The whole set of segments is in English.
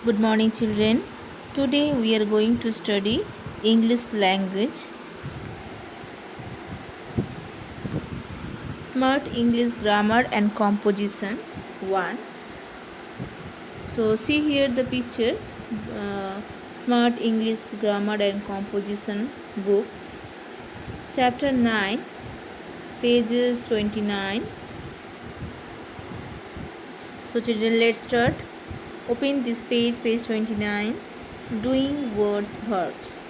Good morning, children. Today we are going to study English language. Smart English grammar and composition 1. So, see here the picture. Smart English grammar and composition book. Chapter 9, pages 29. So, children, let's start. Open this page 29. Doing words, verbs.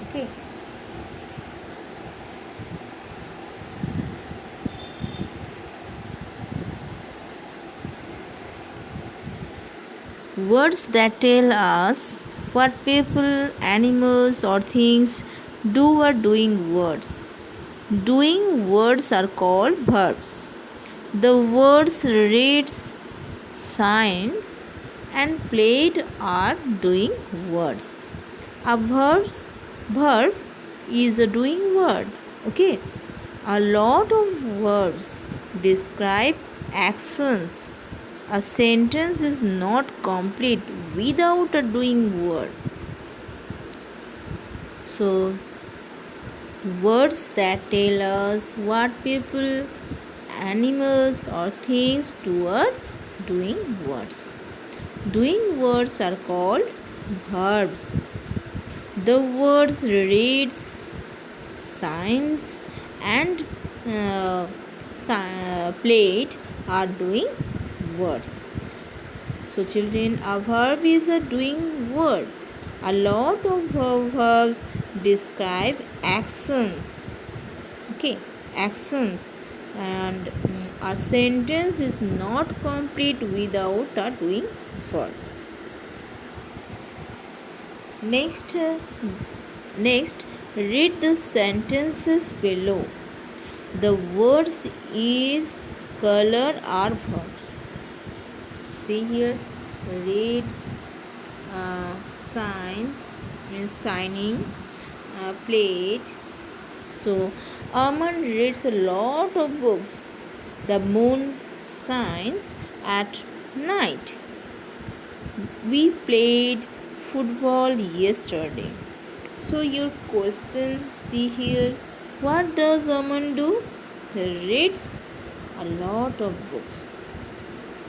Okay. Words that tell us what people, animals, or things do are doing words. Doing words are called verbs. The words reads, signs, and played are doing words. A verb is a doing word. Okay. A lot of verbs describe actions. A sentence is not complete without a doing word. So, words that tell us what people, animals, or things do are doing words. Doing words are called verbs. The words reads, signs, and played are doing words. So, children, a verb is a doing word. A lot of verbs describe actions. Okay, actions, and a sentence is not complete without a doing word. Next, read the sentences below. The words is, color are verbs. See here, reads, signs means signing, played. So, Aman reads a lot of books. The moon shines at night. We played football yesterday. So, your question, see here, what does Aman do? He reads a lot of books.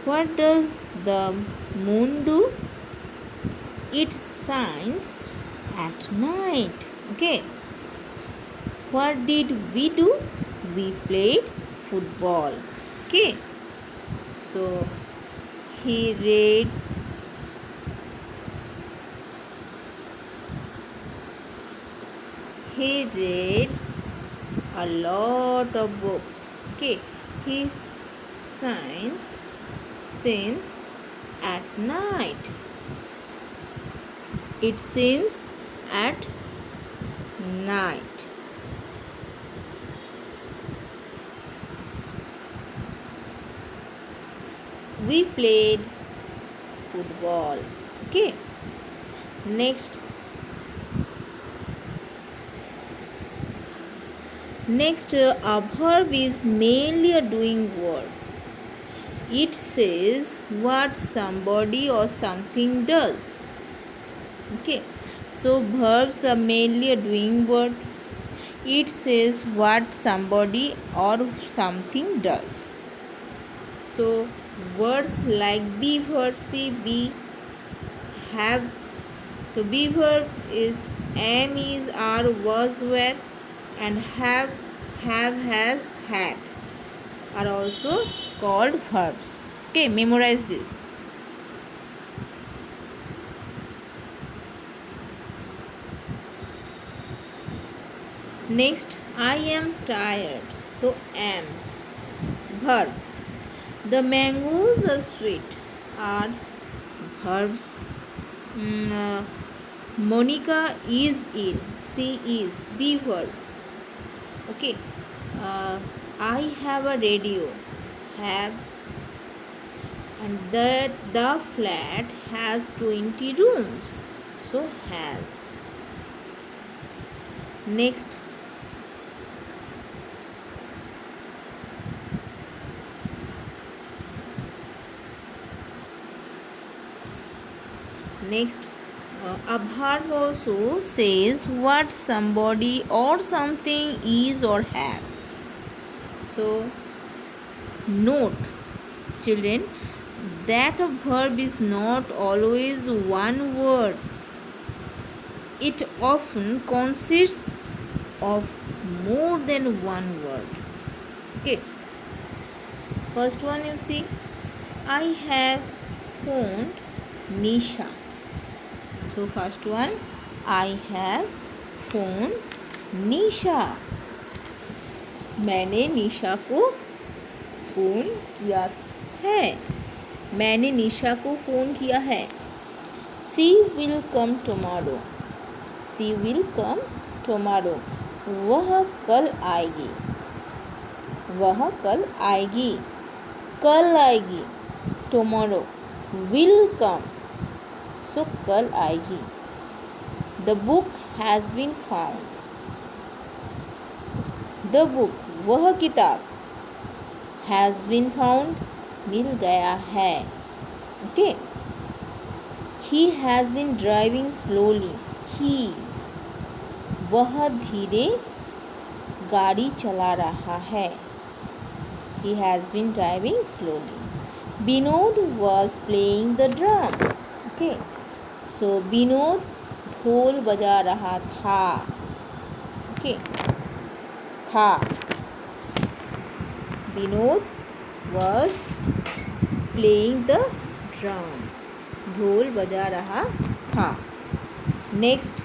What does the moon do? It shines at night. Okay. What did we do? We played football. Okay. So he reads a lot of books. Okay. He shines at night. It shines at night. We played football. Okay. Next, a verb is mainly a doing word. It says what somebody or something does. Okay. So verbs are mainly a doing word. It says what somebody or something does. So words like be verb, see be, have. So be verb is am, is, are, was, were, and have, has, had are also called verbs. Okay, memorize this. Next, I am tired. So am verb. The mangoes are sweet are verbs. Monica is ill. She is be verb. Okay. I have a radio. Have. And the flat has 20 rooms. So has. Next, Next, a verb also says what somebody or something is or has. So, note, children, that a verb is not always one word. It often consists of more than one word. Okay. First one you see, I have phoned Nisha. So first one, I have phoned Nisha. मैंने निशा को phone किया है. मैंने निशा को phone किया है. She will come tomorrow. She will come tomorrow. वह कल आएगी. वह कल आएगी. कल आएगी. Tomorrow. Will come. So कल आएगी. The book has been found. The book. वह किताब has been found. मिल गया है. Okay. He has been driving slowly. He. वह धीरे गाड़ी चला रहा है. He has been driving slowly. Binod was playing the drum. Okay. So Binod ढोल बजा रहा था. Okay. था. Binod was playing the drum. ढोल बजा रहा था. नेक्स्ट,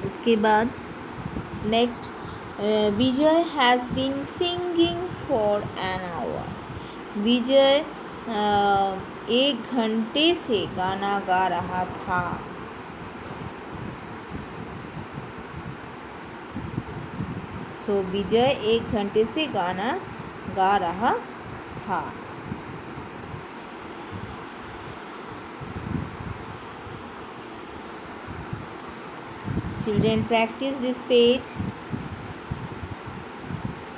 उसके बाद next, Vijay has been singing for an hour. Vijay 1 घंटे से गाना गा रहा था. सो विजय 1 घंटे से गाना गा रहा था. Children, practice this page.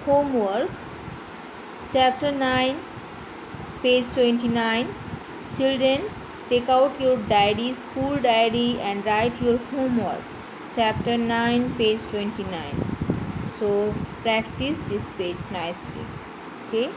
Homework, chapter 9, page 29. Children, take out your diary, school diary, and write your homework. Chapter 9, page 29. So practice this page nicely. Okay.